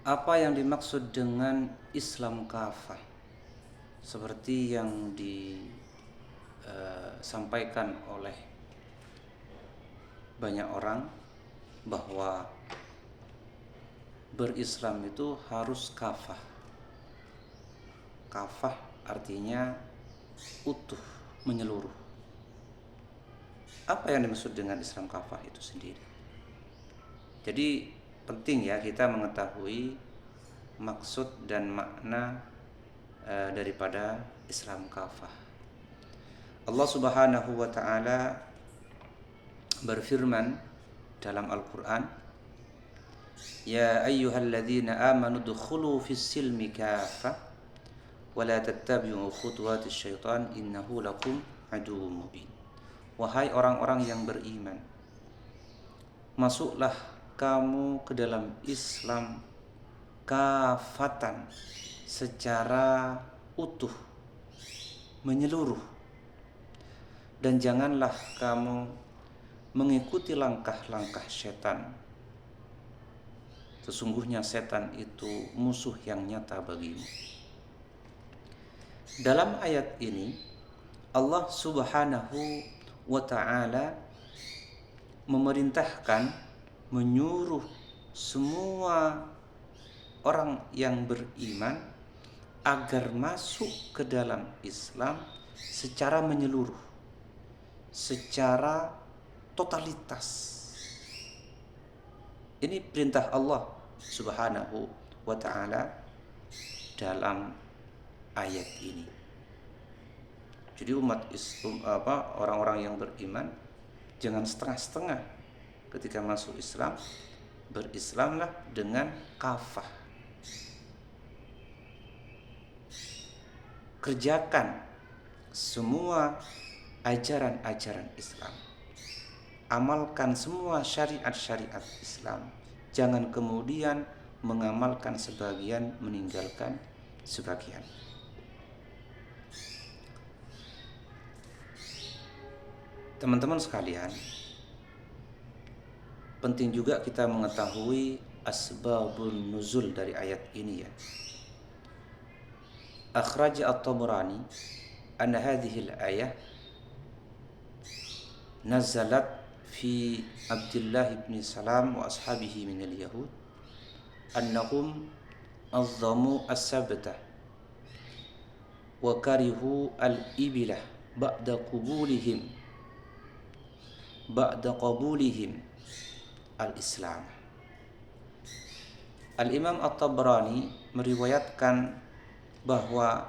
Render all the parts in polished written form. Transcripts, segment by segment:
Apa yang dimaksud dengan Islam kafah? Seperti yang disampaikan oleh banyak orang bahwa berislam itu harus kafah. Kafah artinya utuh, menyeluruh. Apa yang dimaksud dengan Islam kafah itu sendiri? Jadi penting ya kita mengetahui maksud dan makna daripada Islam kafah. Allah Subhanahu wa taala berfirman dalam Al-Qur'an, "Ya ayyuhalladzina amanu dkhulu fis silmi kafah wa la tattabi'u khutuwatis syaitan innahu lakum aduwwum mubin." Wahai orang-orang yang beriman, masuklah kamu ke dalam Islam kafatan, secara utuh, menyeluruh, dan janganlah kamu mengikuti langkah-langkah setan. Sesungguhnya setan itu musuh yang nyata bagimu. Dalam ayat ini Allah Subhanahu wa ta'ala memerintahkan, menyuruh semua orang yang beriman agar masuk ke dalam Islam secara menyeluruh, secara totalitas. Ini perintah Allah Subhanahu wa ta'ala dalam ayat ini. Jadi umat Islam, orang-orang yang beriman jangan setengah-setengah ketika masuk Islam. Berislamlah dengan kafah. Kerjakan semua ajaran-ajaran Islam. Amalkan semua syariat-syariat Islam. Jangan kemudian mengamalkan sebagian, meninggalkan sebagian. Teman-teman sekalian, penting juga kita mengetahui asbabun nuzul dari ayat ini ya. Akhraj at-Tabrani anna hadhihi al-ayah nazalat fi Abdullah ibn Salam wa ashabihi min al-Yahud annahum azzamu as-sabtah wa karihu al-ibilah ba'da qabulihim al-Islam. Al-Imam At-Tabrani meriwayatkan bahwa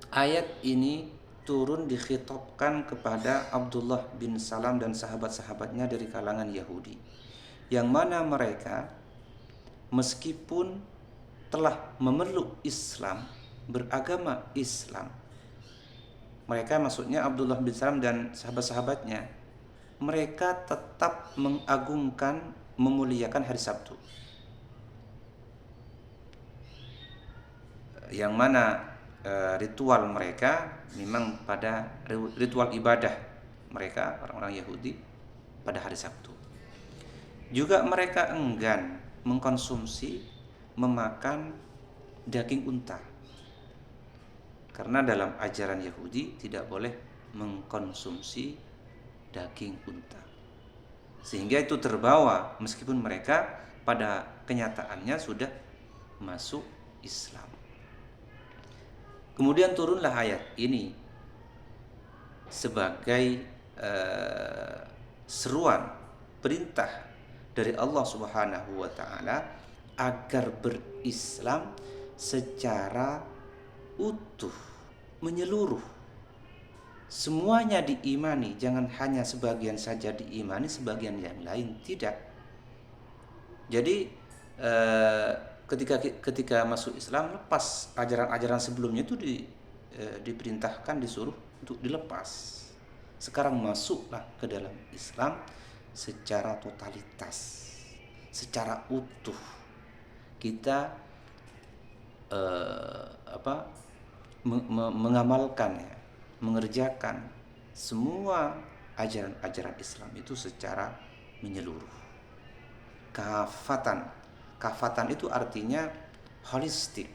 ayat ini turun dikhitabkan kepada Abdullah bin Salam dan sahabat-sahabatnya dari kalangan Yahudi, yang mana mereka meskipun telah memeluk Islam, beragama Islam, mereka maksudnya Abdullah bin Salam dan sahabat-sahabatnya, mereka tetap mengagungkan, memuliakan hari Sabtu, yang mana ritual mereka memang pada ritual ibadah mereka orang-orang Yahudi pada hari Sabtu. Juga mereka enggan mengkonsumsi, memakan daging unta, karena dalam ajaran Yahudi tidak boleh mengkonsumsi daging unta. Sehingga itu terbawa meskipun mereka pada kenyataannya sudah masuk Islam. Kemudian turunlah ayat ini sebagai seruan, perintah dari Allah Subhanahu wa ta'ala agar berislam secara utuh, menyeluruh. Semuanya diimani, jangan hanya sebagian saja diimani, sebagian yang lain tidak. Jadi ketika masuk Islam, lepas ajaran-ajaran sebelumnya itu diperintahkan, disuruh untuk dilepas. Sekarang masuklah ke dalam Islam secara totalitas, secara utuh. Kita mengamalkan ya, mengerjakan semua ajaran-ajaran Islam itu secara menyeluruh, kafatan. Kafatan itu artinya holistik.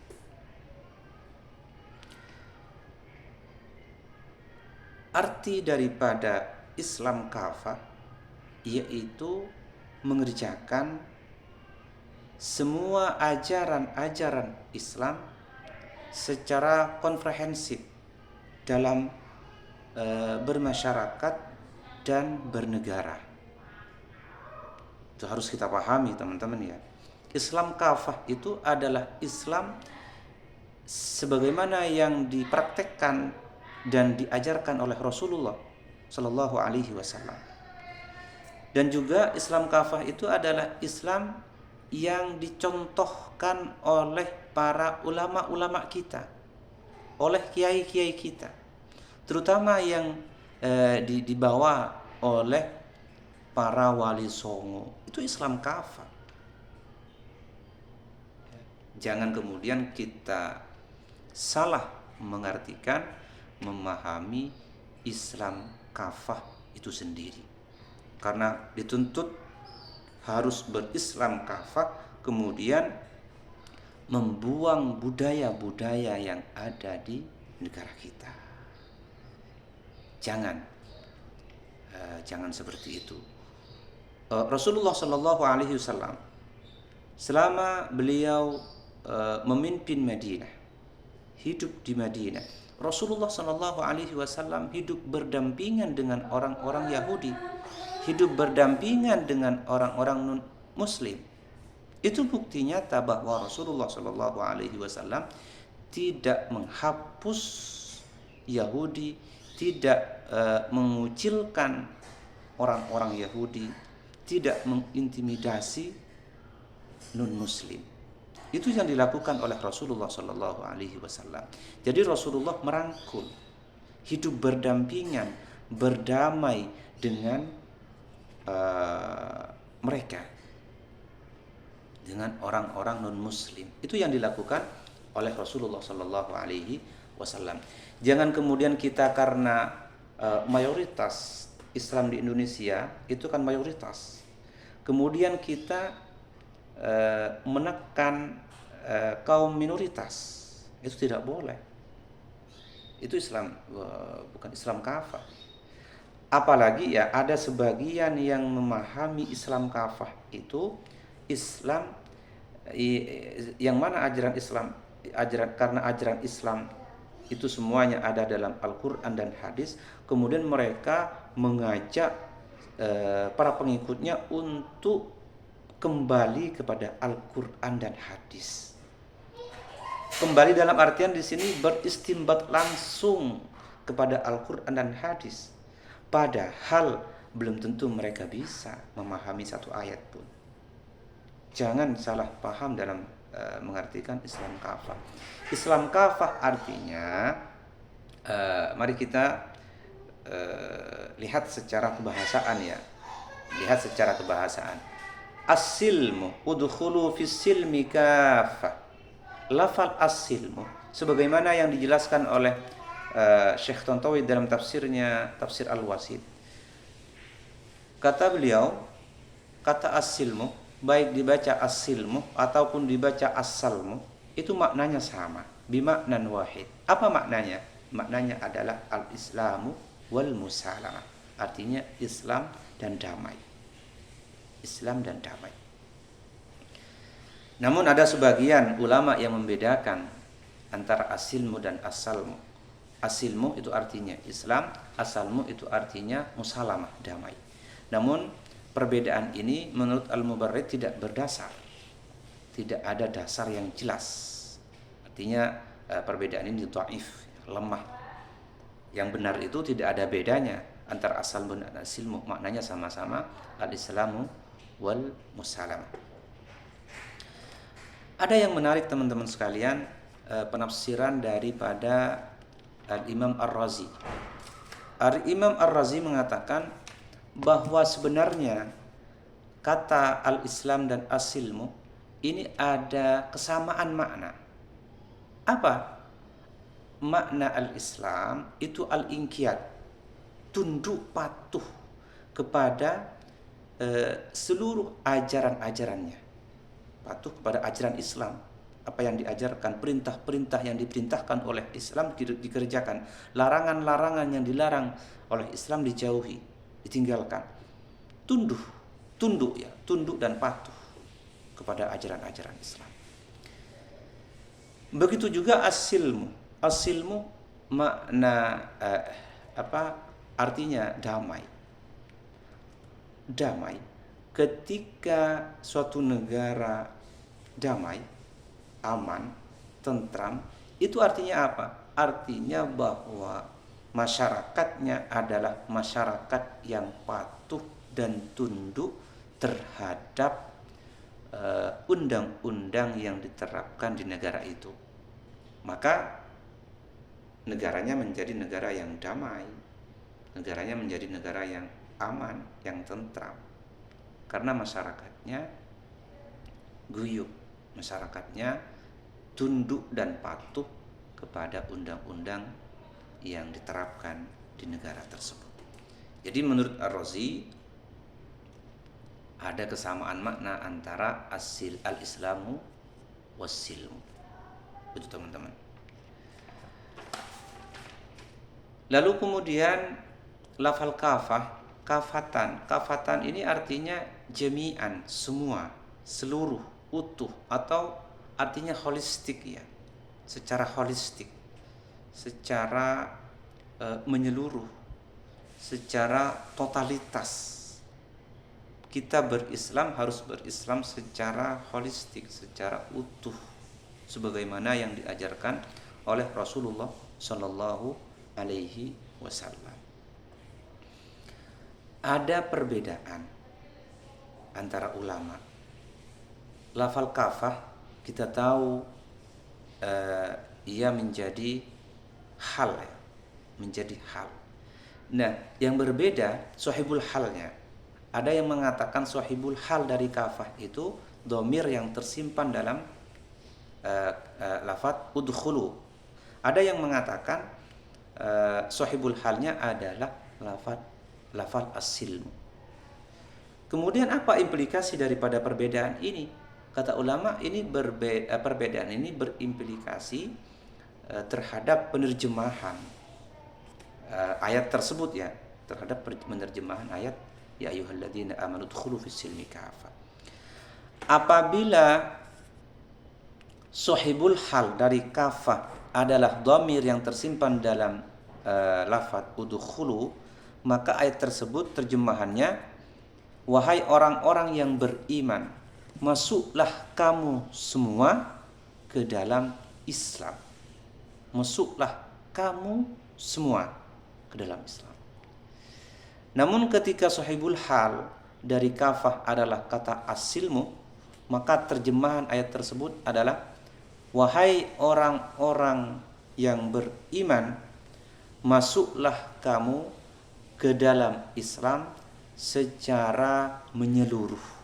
Arti daripada Islam kafah yaitu mengerjakan semua ajaran-ajaran Islam secara komprehensif dalam bermasyarakat dan bernegara. Itu harus kita pahami, teman-teman ya. Islam kafah itu adalah Islam sebagaimana yang dipraktekkan dan diajarkan oleh Rasulullah Shallallahu Alaihi Wasallam. Dan juga Islam kafah itu adalah Islam yang dicontohkan oleh para ulama-ulama kita, oleh kiai-kiai kita, terutama yang dibawa oleh para wali songo. Itu Islam kafah. Jangan kemudian kita salah mengartikan, memahami Islam kafah itu sendiri. Karena dituntut harus berislam kafah, kemudian membuang budaya-budaya yang ada di negara kita. Jangan seperti itu. Rasulullah Shallallahu Alaihi Wasallam selama beliau memimpin Madinah, hidup di Madinah, Rasulullah Shallallahu Alaihi Wasallam hidup berdampingan dengan orang-orang Yahudi, hidup berdampingan dengan orang-orang non-Muslim. Itu bukti nyata bahwa Rasulullah Shallallahu Alaihi Wasallam tidak menghapus Yahudi, tidak mengucilkan orang-orang Yahudi, tidak mengintimidasi non-Muslim. Itu yang dilakukan oleh Rasulullah Shallallahu Alaihi Wasallam. Jadi Rasulullah merangkul, hidup berdampingan, berdamai dengan mereka, dengan orang-orang non-Muslim. Itu yang dilakukan oleh Rasulullah Shallallahu Alaihi Wasallam. Jangan kemudian kita karena mayoritas Islam di Indonesia itu kan mayoritas, kemudian kita menekan kaum minoritas. Itu tidak boleh. Itu Islam bukan Islam kafah. Apalagi ya ada sebagian yang memahami Islam kafah itu Islam yang mana karena ajaran Islam itu semuanya ada dalam Al-Quran dan hadis, kemudian mereka mengajak para pengikutnya untuk kembali kepada Al-Quran dan hadis. Kembali dalam artian di sini beristimbat langsung kepada Al-Quran dan hadis, padahal belum tentu mereka bisa memahami satu ayat pun. Jangan salah paham dalam mengartikan Islam kafah. Islam kafah artinya mari kita lihat secara kebahasaan ya. Lihat secara kebahasaan. As-silmu udkhulu fis silmi kafah. Lafal as-silmu sebagaimana yang dijelaskan oleh Syekh Tontowi dalam tafsirnya, Tafsir Al-Wasit. Kata beliau, kata as-silmu baik dibaca as-silmu ataupun dibaca as-salmu itu maknanya sama, bimaknan wahid. Apa maknanya? Maknanya adalah al-islamu wal musalamah. Artinya Islam dan damai. Islam dan damai. Namun ada sebagian ulama yang membedakan antara as-silmu dan as-salmu. As-silmu itu artinya Islam, as-salmu itu artinya musalamah, damai. Namun perbedaan ini menurut Al-Mubarrid tidak berdasar. Tidak ada dasar yang jelas. Artinya perbedaan ini dhaif, lemah. Yang benar itu tidak ada bedanya antara as-salmu dan as-silmu. Maknanya sama-sama al-islamu wal musalamah. Ada yang menarik teman-teman sekalian, penafsiran daripada Al-Imam Ar-Razi. Al-Imam Ar-Razi mengatakan bahwa sebenarnya kata al-Islam dan as-silmu ini ada kesamaan makna. Apa? Makna al-Islam itu al-inqiyad, tunduk patuh kepada seluruh ajaran-ajarannya. patuh kepada ajaran Islam. Apa yang diajarkan, perintah-perintah yang diperintahkan oleh Islam dikerjakan, larangan-larangan yang dilarang oleh Islam dijauhi, ditinggalkan. Tunduk dan patuh kepada ajaran-ajaran Islam. Begitu juga as-silmu. As-silmu makna artinya damai. Damai. Ketika suatu negara damai, aman, tentram, itu artinya apa? Artinya bahwa masyarakatnya adalah masyarakat yang patuh dan tunduk terhadap undang-undang yang diterapkan di negara itu. Maka negaranya menjadi negara yang damai, negaranya menjadi negara yang aman, yang tentram, karena masyarakatnya guyup, masyarakatnya tunduk dan patuh kepada undang-undang yang diterapkan di negara tersebut. Jadi menurut Ar-Razi ada kesamaan makna antara al-Islamu was-silmu. Itu teman-teman. Lalu kemudian lafal kafatan ini artinya jami'an, semua, seluruh, utuh, atau artinya holistik ya. Secara holistik, secara menyeluruh, secara totalitas. Kita berislam harus berislam secara holistik, secara utuh, sebagaimana yang diajarkan oleh Rasulullah Shallallahu Alaihi Wasallam. Ada perbedaan antara ulama. Lafal kafah kita tahu ia menjadi hal, menjadi hal. Nah, yang berbeda sahibul halnya. Ada yang mengatakan sahibul hal dari kafah itu dhamir yang tersimpan dalam lafaz udkhulu. Ada yang mengatakan sahibul halnya adalah lafaz as-silmu. Kemudian apa implikasi daripada perbedaan ini? Kata ulama, ini perbedaan ini berimplikasi terhadap penerjemahan ayat tersebut ya, terhadap penerjemahan ayat ya ayyuhalladzina amanu dkhulu fis-silmi kafah. Apabila sahibul hal dari kafah adalah dhamir yang tersimpan dalam lafaz udkhulu, maka ayat tersebut terjemahannya, wahai orang-orang yang beriman, masuklah kamu semua ke dalam Islam. Masuklah kamu semua ke dalam Islam. Namun ketika sahibul hal dari kafah adalah kata as-silmu, maka terjemahan ayat tersebut adalah, wahai orang-orang yang beriman, masuklah kamu ke dalam Islam secara menyeluruh.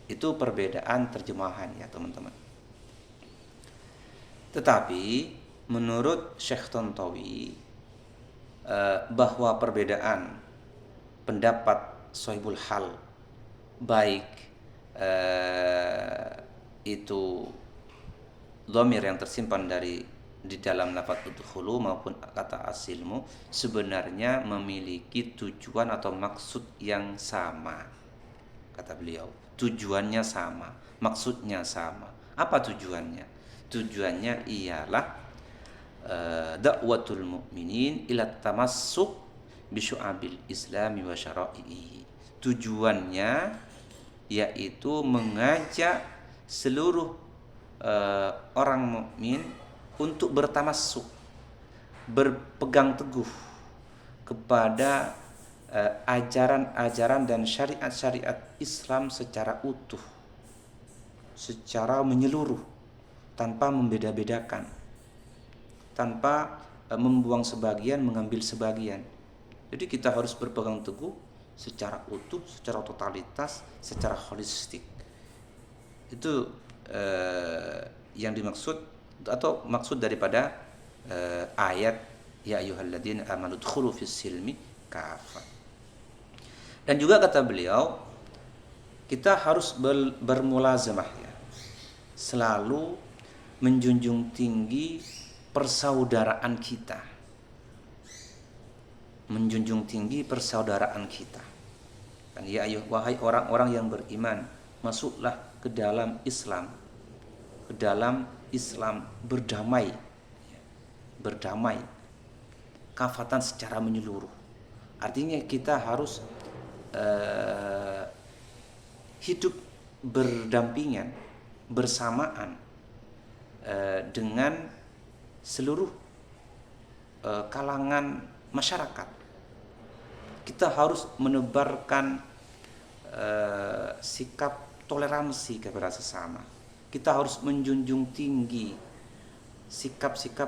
Itu perbedaan terjemahan ya teman-teman. Tetapi menurut Syekh Tantawi bahwa perbedaan pendapat sahibul hal baik itu dhamir yang tersimpan di dalam lafaz udkhulu maupun kata as-silmu sebenarnya memiliki tujuan atau maksud yang sama. Kata beliau, tujuannya sama, maksudnya sama. Apa tujuannya? Tujuannya ialah da'watul mu'minin ila tamassuk bi syu'abil islami wa syara'ihi. Tujuannya yaitu mengajak seluruh orang mukmin untuk bertamassuk, berpegang teguh kepada ajaran-ajaran dan syariat-syariat Islam secara utuh, secara menyeluruh, tanpa membeda-bedakan, tanpa membuang sebagian, mengambil sebagian. Jadi kita harus berpegang teguh secara utuh, secara totalitas, secara holistik. Itu yang dimaksud atau maksud daripada ayat ya ayyuhalladzina amanu dkhulu fis silmi kafah. Dan juga kata beliau, kita harus bermulazamah ya, selalu menjunjung tinggi persaudaraan kita, menjunjung tinggi persaudaraan kita. Dan ya ayuh, wahai orang-orang yang beriman, masuklah ke dalam Islam, berdamai, berdamai, kafatan secara menyeluruh. Artinya kita harus hidup berdampingan, bersamaan dengan seluruh kalangan masyarakat. Kita harus menebarkan sikap toleransi kepada sesama. Kita harus menjunjung tinggi sikap-sikap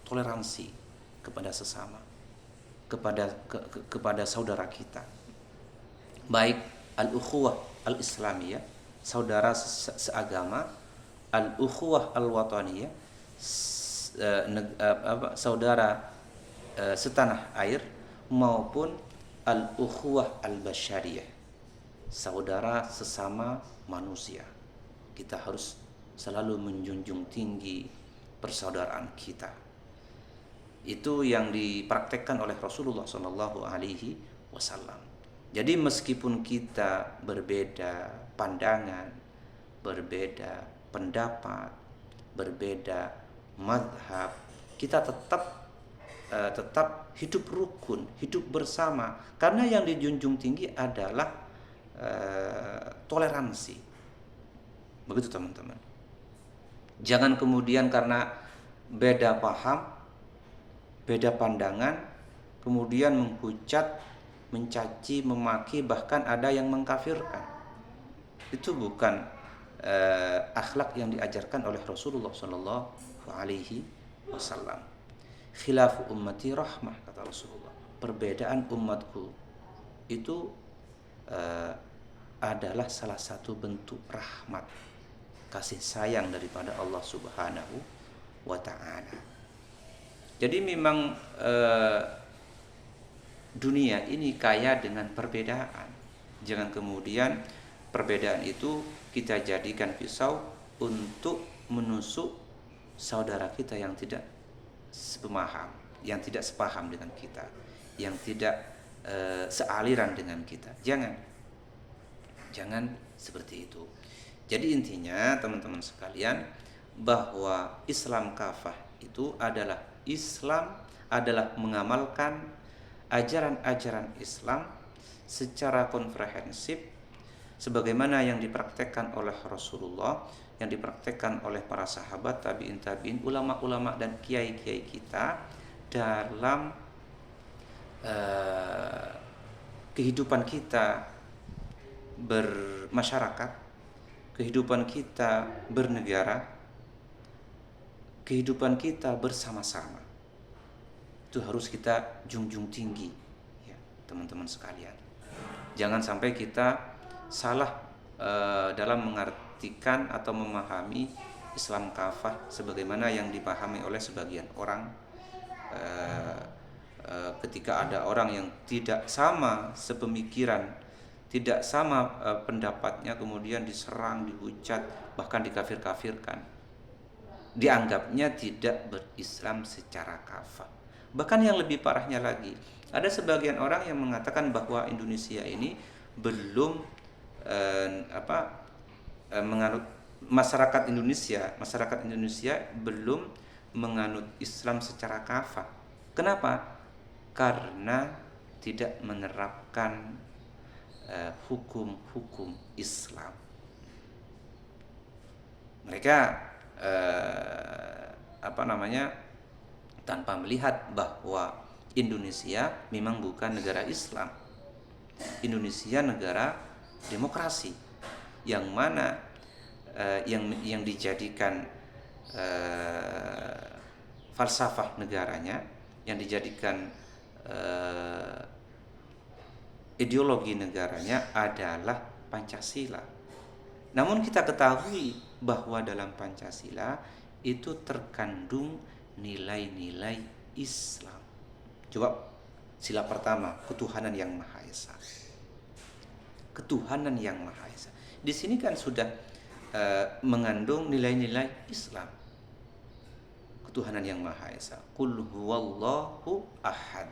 toleransi kepada sesama, kepada saudara kita. Baik al-ukhuwah al-islamiyah, saudara seagama, al-ukhuwah al-wataniyah, saudara setanah air, maupun al-ukhuwah al-basyariyah, saudara sesama manusia. Kita harus selalu menjunjung tinggi persaudaraan kita. Itu yang dipraktekkan oleh Rasulullah Shallallahu Alaihi Wasallam. Jadi meskipun kita berbeda pandangan, berbeda pendapat, berbeda madhab, kita tetap hidup rukun, hidup bersama. Karena yang dijunjung tinggi adalah toleransi. Begitu teman-teman. Jangan kemudian karena beda paham, beda pandangan, kemudian menghujat, mencaci, memaki, bahkan ada yang mengkafirkan. Itu bukan akhlak yang diajarkan oleh Rasulullah Sallallahu Alaihi Wasallam. Khilafu ummati rahmah, kata Rasulullah. Perbedaan umatku itu adalah salah satu bentuk rahmat, kasih sayang daripada Allah Subhanahu wa Ta'ala. Jadi memang dunia ini kaya dengan perbedaan. Jangan kemudian perbedaan itu kita jadikan pisau untuk menusuk saudara kita yang tidak sepemaham, yang tidak sepaham dengan kita, yang tidak sealiran dengan kita. Jangan seperti itu. Jadi intinya teman-teman sekalian, bahwa Islam kafah itu adalah mengamalkan ajaran-ajaran Islam secara komprehensif sebagaimana yang dipraktekkan oleh Rasulullah, yang dipraktekkan oleh para sahabat, tabi'in, ulama-ulama dan kiai-kiai kita dalam kehidupan kita bermasyarakat, kehidupan kita bernegara, kehidupan kita bersama-sama. Itu harus kita junjung tinggi ya, teman-teman sekalian. Jangan sampai kita salah dalam mengartikan atau memahami Islam kafah sebagaimana yang dipahami oleh sebagian orang. Ketika ada orang yang tidak sama sepemikiran, tidak sama pendapatnya, kemudian diserang, dihujat, bahkan dikafir-kafirkan, dianggapnya tidak berislam secara kafah. Bahkan yang lebih parahnya lagi, ada sebagian orang yang mengatakan bahwa Indonesia ini belum menganut, masyarakat Indonesia belum menganut Islam secara kafah. Kenapa? Karena tidak menerapkan hukum-hukum Islam. Mereka tanpa melihat bahwa Indonesia memang bukan negara Islam. Indonesia negara demokrasi yang mana yang dijadikan falsafah negaranya, yang dijadikan ideologi negaranya adalah Pancasila. Namun kita ketahui bahwa dalam Pancasila itu terkandung nilai-nilai Islam. Coba sila pertama, ketuhanan yang Maha Esa. ketuhanan yang Maha Esa. Di sini kan sudah mengandung nilai-nilai Islam. Ketuhanan yang Maha Esa. Qul huwallahu ahad.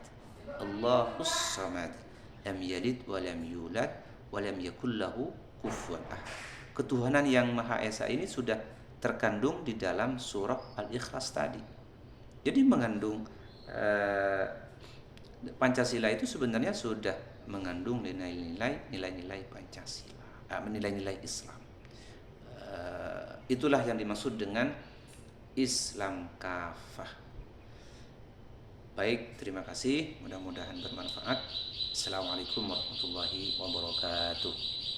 Allahus samad. Lam yalid wa lam yulad wa lam yakul lahu kufuwan ahad. Ketuhanan yang Maha Esa ini sudah terkandung di dalam surah Al-Ikhlas tadi. Jadi mengandung Pancasila itu sebenarnya sudah mengandung nilai-nilai Pancasila, nilai-nilai Islam. Itulah yang dimaksud dengan Islam kafah. Baik, terima kasih. Mudah-mudahan bermanfaat. Assalamualaikum warahmatullahi wabarakatuh.